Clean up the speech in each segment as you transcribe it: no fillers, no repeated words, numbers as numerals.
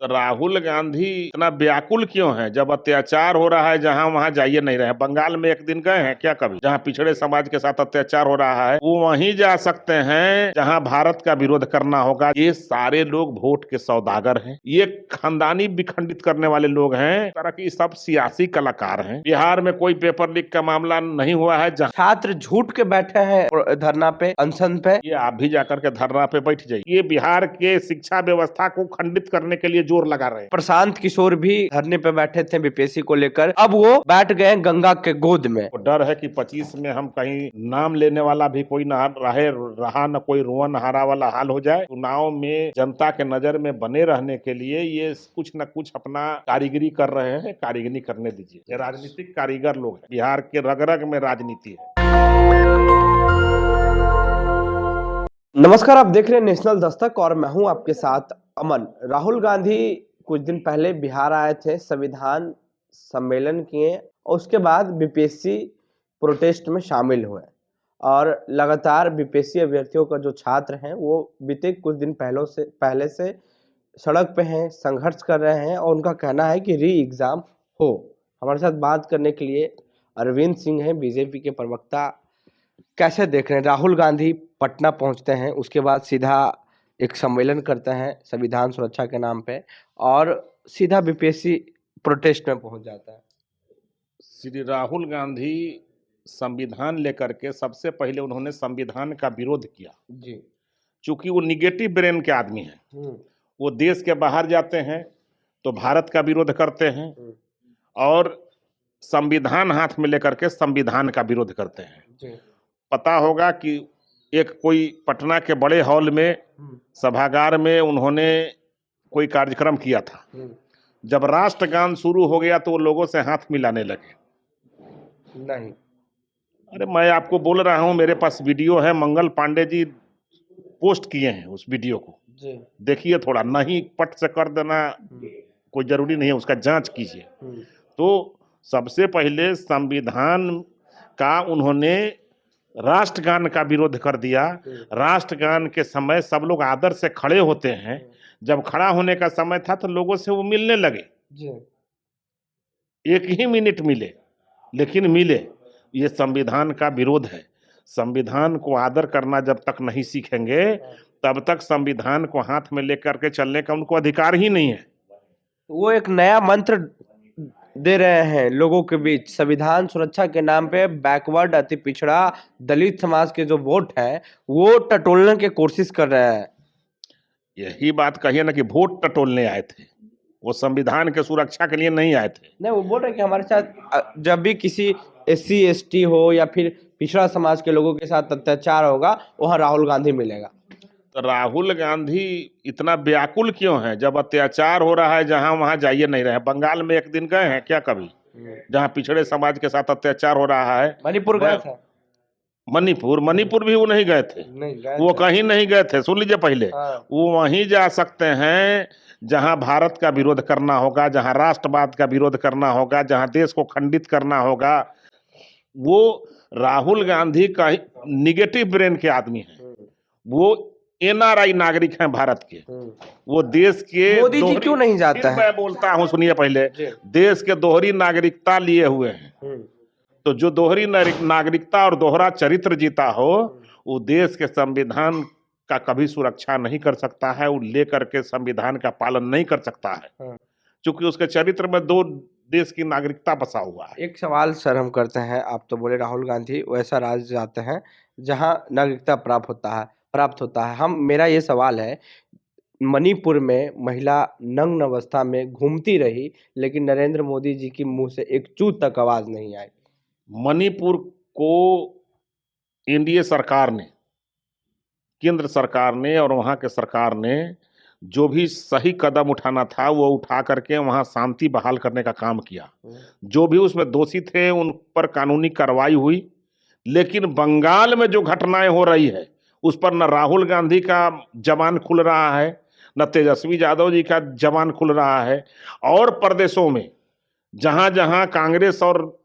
राहुल गांधी इतना व्याकुल क्यों है? जब अत्याचार हो रहा है जहां वहां जाइए नहीं रहे। बंगाल में एक दिन गए हैं क्या कभी? जहां पिछड़े समाज के साथ अत्याचार हो रहा है वो वहीं जा सकते हैं जहां भारत का विरोध करना होगा। ये सारे लोग वोट के सौदागर हैं, ये खानदानी विखंडित करने वाले लोग हैं। तरह की सब सियासी कलाकार हैं। बिहार में कोई पेपर लीक का मामला नहीं हुआ है जहां छात्र झूठ के बैठे हैं धरना पे, अनशन पे। ये आप भी जाकर के धरना पे बैठ जाइए। ये बिहार के शिक्षा व्यवस्था को खंडित करने के लिए जोर लगा रहे हैं। प्रशांत किशोर भी धरने पे बैठे थे बीपीएससी को लेकर, अब वो बैठ गए गंगा के गोद में। तो डर है कि 25 में हम कहीं नाम लेने वाला भी कोई न रहा न कोई रोवन हारा वाला हाल हो जाए। चुनाव में जनता के नजर में बने रहने के लिए ये कुछ न कुछ अपना कारीगरी कर रहे हैं। कारीगरी करने दीजिए। ये राजनीतिक कारीगर लोग हैं। बिहार के रग रग में राजनीति है। नमस्कार, आप देख रहे हैं नेशनल दस्तक और मैं हूं आपके साथ अमन। राहुल गांधी कुछ दिन पहले बिहार आए थे, संविधान सम्मेलन किए और उसके बाद बीपीएससी प्रोटेस्ट में शामिल हुए और लगातार बीपीएससी अभ्यर्थियों का जो छात्र हैं वो बीते कुछ दिन पहले से सड़क पे हैं, संघर्ष कर रहे हैं और उनका कहना है कि री एग्जाम हो। हमारे साथ बात करने के लिए अरविंद सिंह हैं, बीजेपी के प्रवक्ता। कैसे देख रहे हैं? राहुल गांधी पटना पहुंचते हैं, उसके बाद सीधा एक सम्मेलन करते हैं संविधान सुरक्षा के नाम पे और सीधा बीपीएससी प्रोटेस्ट में पहुंच जाता है। श्री राहुल गांधी संविधान लेकर के सबसे पहले उन्होंने संविधान का विरोध किया जी। चूंकि वो निगेटिव ब्रेन के आदमी हैं। वो देश के बाहर जाते हैं तो भारत का विरोध करते हैं और संविधान हाथ में लेकर के संविधान का विरोध करते हैं। जी। पता होगा कि एक कोई पटना के बड़े हॉल में सभागार में उन्होंने कोई कार्यक्रम किया था। जब राष्ट्रगान शुरू हो गया तो वो लोगों से हाथ मिलाने लगे। नहीं, अरे मैं आपको बोल रहा हूं, मेरे पास वीडियो है। मंगल पांडे जी पोस्ट किए हैं उस वीडियो को। जी। देखिए, थोड़ा नहीं पट से कर देना कोई जरूरी नहीं है, उसका जांच कीजिए। तो सबसे पहले संविधान का उन्होंने राष्ट्रगान का विरोध कर दिया। राष्ट्रगान के समय सब लोग आदर से खड़े होते हैं। जब खड़ा होने का समय था तो लोगों से वो मिलने लगे। एक ही मिनट मिले, लेकिन मिले। ये संविधान का विरोध है। संविधान को आदर करना जब तक नहीं सीखेंगे तब तक संविधान को हाथ में लेकर के चलने का उनको अधिकार ही नहीं है। वो एक नया मंत्र दे रहे हैं लोगों के बीच, संविधान सुरक्षा के नाम पे बैकवर्ड, अति पिछड़ा, दलित समाज के जो वोट है वो टटोलने की कोशिश कर रहे हैं। यही बात कहिए ना कि वोट टटोलने आए थे, वो संविधान के सुरक्षा के लिए नहीं आए थे। नहीं, वो बोल रहे कि हमारे साथ जब भी किसी SC ST हो या फिर पिछड़ा समाज के लोगों के साथ अत्याचार होगा वहां राहुल गांधी मिलेगा। तो राहुल गांधी इतना व्याकुल क्यों है? जब अत्याचार हो रहा है जहां वहां जाइए नहीं रहे। बंगाल में एक दिन गए हैं क्या कभी? जहां पिछड़े समाज के साथ अत्याचार हो रहा है। मणिपुर गए थे। मणिपुर भी वो नहीं गए थे। वो कहीं नहीं गए थे, सुन लीजिए पहले। वो वहीं जा सकते हैं जहां भारत का विरोध करना होगा, जहां राष्ट्रवाद का विरोध करना होगा, जहां देश को खंडित करना होगा। वो राहुल गांधी का निगेटिव ब्रेन के आदमी हैं। वो NRI नागरिक हैं भारत के। वो देश के मोदी जी क्यों नहीं जाता है? मैं बोलता हूं, सुनिए पहले। देश के दोहरी नागरिकता लिए हुए हैं। तो जो दोहरी नागरिकता और दोहरा चरित्र जीता हो वो देश के संविधान का कभी सुरक्षा नहीं कर सकता है। वो लेकर के संविधान का पालन नहीं कर सकता है क्योंकि उसके चरित्र में दो देश की नागरिकता बसा हुआ है। एक सवाल सर हम करते हैं, आप तो बोले राहुल गांधी वैसा राज्य जाते हैं जहां नागरिकता प्राप्त होता है। मेरा ये सवाल है, मणिपुर में महिला नग्न अवस्था में घूमती रही लेकिन नरेंद्र मोदी जी की मुंह से एक चू तक आवाज नहीं आई। मणिपुर को एनडीए सरकार ने, केंद्र सरकार ने और वहां के सरकार ने जो भी सही कदम उठाना था वो उठा करके वहां शांति बहाल करने का काम किया। जो भी उसमें दोषी थे उन पर कानूनी कार्रवाई हुई। लेकिन बंगाल में जो घटनाएं हो रही है उस पर न राहुल गांधी का जबान खुल रहा है, न तेजस्वी यादव जी का जबान खुल रहा है। और प्रदेशों में जहां जहां कांग्रेस और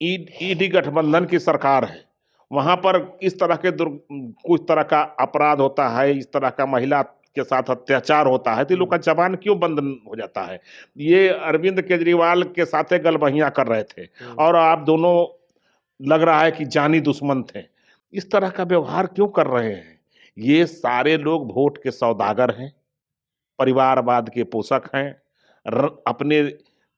ईडी गठबंधन की सरकार है वहां पर इस तरह के कुछ तरह का अपराध होता है, इस तरह का महिला के साथ अत्याचार होता है तो ये लोग का जबान क्यों बंद हो जाता है? ये अरविंद केजरीवाल के साथ गलबहियां कर रहे थे और आप दोनों लग रहा है कि जानी दुश्मन थे। इस तरह का व्यवहार क्यों कर रहे हैं? ये सारे लोग वोट के सौदागर हैं, परिवारवाद के पोषक हैं, अपने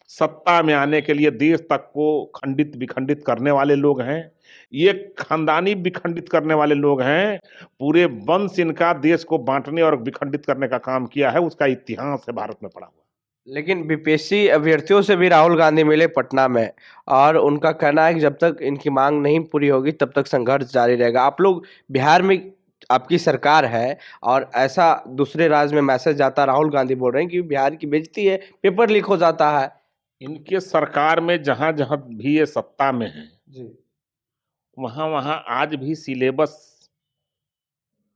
सत्ता में आने के लिए देश तक को खंडित विखंडित करने वाले लोग हैं। ये खानदानी विखंडित करने वाले लोग हैं। पूरे वंश इनका देश को बांटने और विखंडित करने का काम किया है, उसका इतिहास है भारत में पड़ा हुआ। लेकिन बीपीएससी अभ्यर्थियों से भी राहुल गांधी मिले पटना में और उनका कहना है कि जब तक इनकी मांग नहीं पूरी होगी तब तक संघर्ष जारी रहेगा। आप लोग बिहार में आपकी सरकार है और ऐसा दूसरे राज्य में मैसेज जाता, राहुल गांधी बोल रहे हैं कि बिहार की बेइज्जती है, पेपर लीक हो जाता है। इनके सरकार में जहां जहां भी ये सत्ता में है जी, वहां वहां आज भी सिलेबस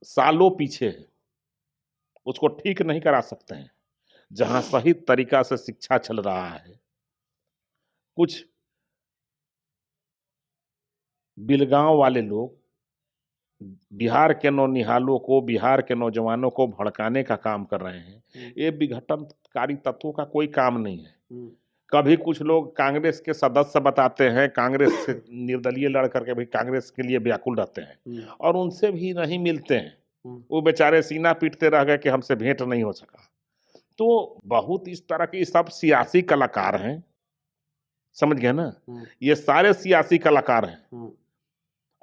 सालों पीछे है, उसको ठीक नहीं करा सकते हैं। जहां सही तरीका से शिक्षा चल रहा है, कुछ बिलगांव वाले लोग बिहार के नौनिहालों को, बिहार के नौजवानों को भड़काने का काम कर रहे हैं। ये विघटनकारी तत्वों का कोई काम नहीं है। कभी कुछ लोग कांग्रेस के सदस्य बताते हैं, कांग्रेस से निर्दलीय लड़ करके भी कांग्रेस के लिए व्याकुल रहते हैं और उनसे भी नहीं मिलते हैं। वो बेचारे सीना पीटते रह गए कि हमसे भेंट नहीं हो सका। तो बहुत इस तरह के सब सियासी कलाकार हैं, समझ गए ना? ये सारे सियासी कलाकार हैं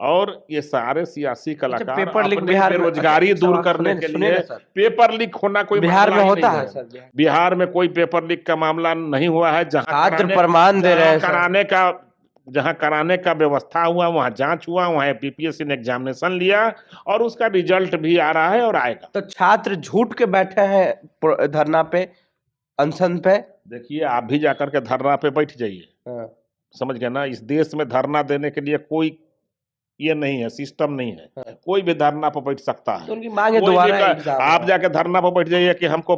और ये सारे सियासी कलाकार पेपर लीक अपने बिहार में, बेरोजगारी अच्छा, दूर करने के लिए पेपर लीक होना कोई बिहार में मसला ही होता नहीं है सर? बिहार में कोई पेपर लीक का मामला नहीं हुआ है। छात्र प्रमाण दे रहे हैं सर। जहां कराने का व्यवस्था हुआ, वहां जांच हुआ, वहां बीपीएससी ने एग्जामिनेशन लिया और उसका रिजल्ट भी आ रहा है और आएगा। तो छात्र झूठ के बैठे हैं धरना पे, अनशन पे। देखिए, आप भी जाकर के धरना पे बैठ जाइए, समझ गए ना? इस देश में धरना देने के लिए कोई ये नहीं है, सिस्टम नहीं है। कोई भी धरना पर बैठ सकता है। तो उनकी मांग है दोबारा आप जाके धरना पर बैठ जाइए कि हमको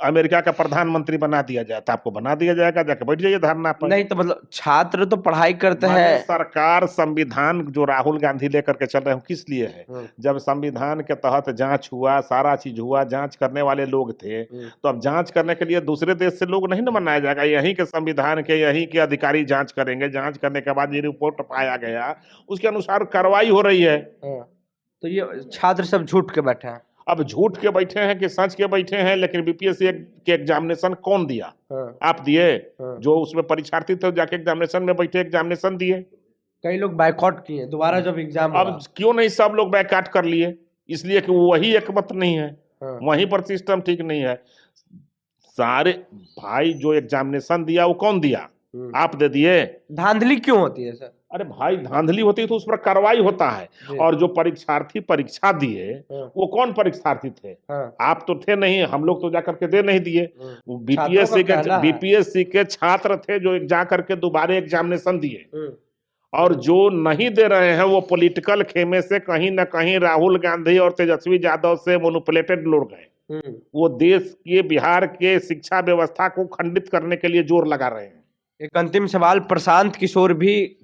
अमेरिका का प्रधानमंत्री बना दिया जाए, तो आपको बना दिया जाएगा, जाके बैठ जाइए धरना पर। नहीं तो मतलब छात्र तो पढ़ाई करते हैं। सरकार संविधान जो राहुल गांधी लेकर के चल रहे हैं किस लिए है? जब संविधान के तहत जांच हुआ, सारा चीज हुआ, जांच करने वाले लोग थे, तो अब जांच करने के लिए दूसरे देश से लोग नहीं न बनाया जाएगा। यहीं के संविधान के यहीं के अधिकारी जांच करेंगे। जांच करने के बाद ये रिपोर्ट पाया गया, उसके अनुसार कार्रवाई हो रही है। तो ये छात्र सब झूठ के बैठे हैं। अब झूठ के बैठे हैं कि सच के बैठे हैं? लेकिन बीपीएससी के एग्जामिनेशन कौन दिया? आप दिए? जो उसमें परीक्षार्थी थे जाके एग्जामिनेशन में बैठे, एग्जामिनेशन दिए। कई लोग बायकॉट किए दोबारा जब एग्जाम अब क्यों नहीं सब लोग बायकॉट कर लिए? इसलिए कि वही एक मत नहीं है, वहीं पर सिस्टम ठीक नहीं है। सारे भाई जो एग्जामिनेशन दिया वो कौन दिया? आप दे दिए। धांधली क्यों होती है सर? अरे भाई, धांधली होती है तो उस पर कार्रवाई होता है। और जो परीक्षार्थी परीक्षा दिए वो कौन परीक्षार्थी थे? आप तो थे नहीं, हम लोग तो जाकर के दे नहीं दिए। बीपीएससी के छात्र थे जो जाकर के दोबारा एग्जामिनेशन दिए और जो नहीं दे रहे हैं वो पॉलिटिकल खेमे से कहीं ना कहीं राहुल गांधी और तेजस्वी यादव से मैनिपुलेटेड लोग हैं। वो देश के, बिहार के शिक्षा व्यवस्था को खंडित करने के लिए जोर लगा रहे हैं। एक अंतिम सवाल, प्रशांत किशोर भी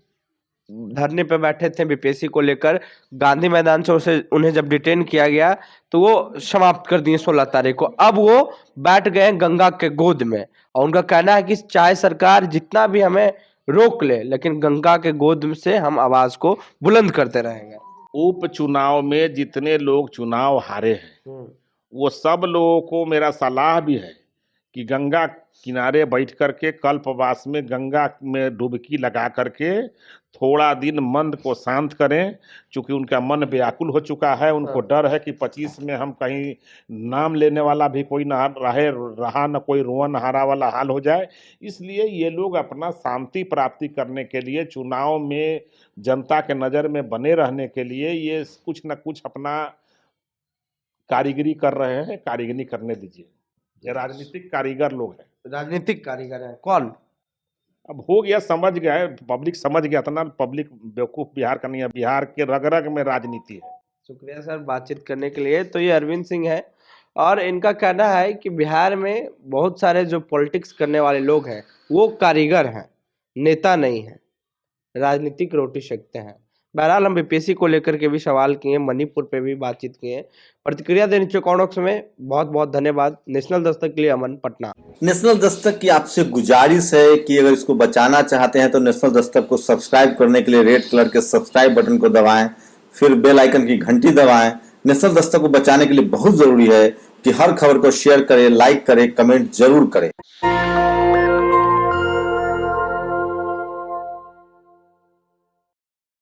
धरने पे बैठे थे बीपीएससी को लेकर, गांधी मैदान से उन्हें जब डिटेन किया गया तो वो समाप्त कर दिए 16 तारीख को। अब वो बैठ गए गंगा के गोद में और उनका कहना है कि चाहे सरकार जितना भी हमें रोक ले, लेकिन गंगा के गोद से हम आवाज को बुलंद करते रहेंगे। उपचुनाव में जितने लोग चुनाव हारे हैं वो सब लोगों को मेरा सलाह भी है कि गंगा किनारे बैठ करके कल्पवास में गंगा में डुबकी लगा करके थोड़ा दिन मन को शांत करें। चूंकि उनका मन व्याकुल हो चुका है, उनको डर है कि 25 में हम कहीं नाम लेने वाला भी कोई ना रहा न कोई रोवन हारा वाला हाल हो जाए। इसलिए ये लोग अपना शांति प्राप्ति करने के लिए, चुनाव में जनता के नज़र में बने रहने के लिए ये कुछ न कुछ अपना कारीगरी कर रहे हैं। कारीगरी करने दीजिए। ये राजनीतिक कारीगर लोग हैं। राजनीतिक कारीगर हैं कौन? अब हो गया, समझ गया, पब्लिक समझ गया था ना। पब्लिक बेवकूफ बिहार का नहीं है, बिहार के रग रग में राजनीति है। शुक्रिया सर बातचीत करने के लिए। तो ये अरविंद सिंह है और इनका कहना है कि बिहार में बहुत सारे जो पॉलिटिक्स करने वाले लोग हैं वो कारीगर हैं, नेता नहीं हैं, राजनीतिक रोटी सेकते हैं। बहरहाल हम बीपीएससी को लेकर के भी सवाल किए, मणिपुर पे भी बातचीत किए। प्रतिक्रिया देने चौकॉनॉक्स में बहुत बहुत धन्यवाद। नेशनल दस्तक के लिए अमन, पटना। नेशनल दस्तक की आपसे गुजारिश है कि अगर इसको बचाना चाहते हैं तो नेशनल दस्तक को सब्सक्राइब करने के लिए रेड कलर के सब्सक्राइब बटन को दबाएं, फिर बेल आइकन की घंटी दबाएं। नेशनल दस्तक को बचाने के लिए बहुत जरूरी है कि हर खबर को शेयर करें, लाइक करें, कमेंट जरूर करें।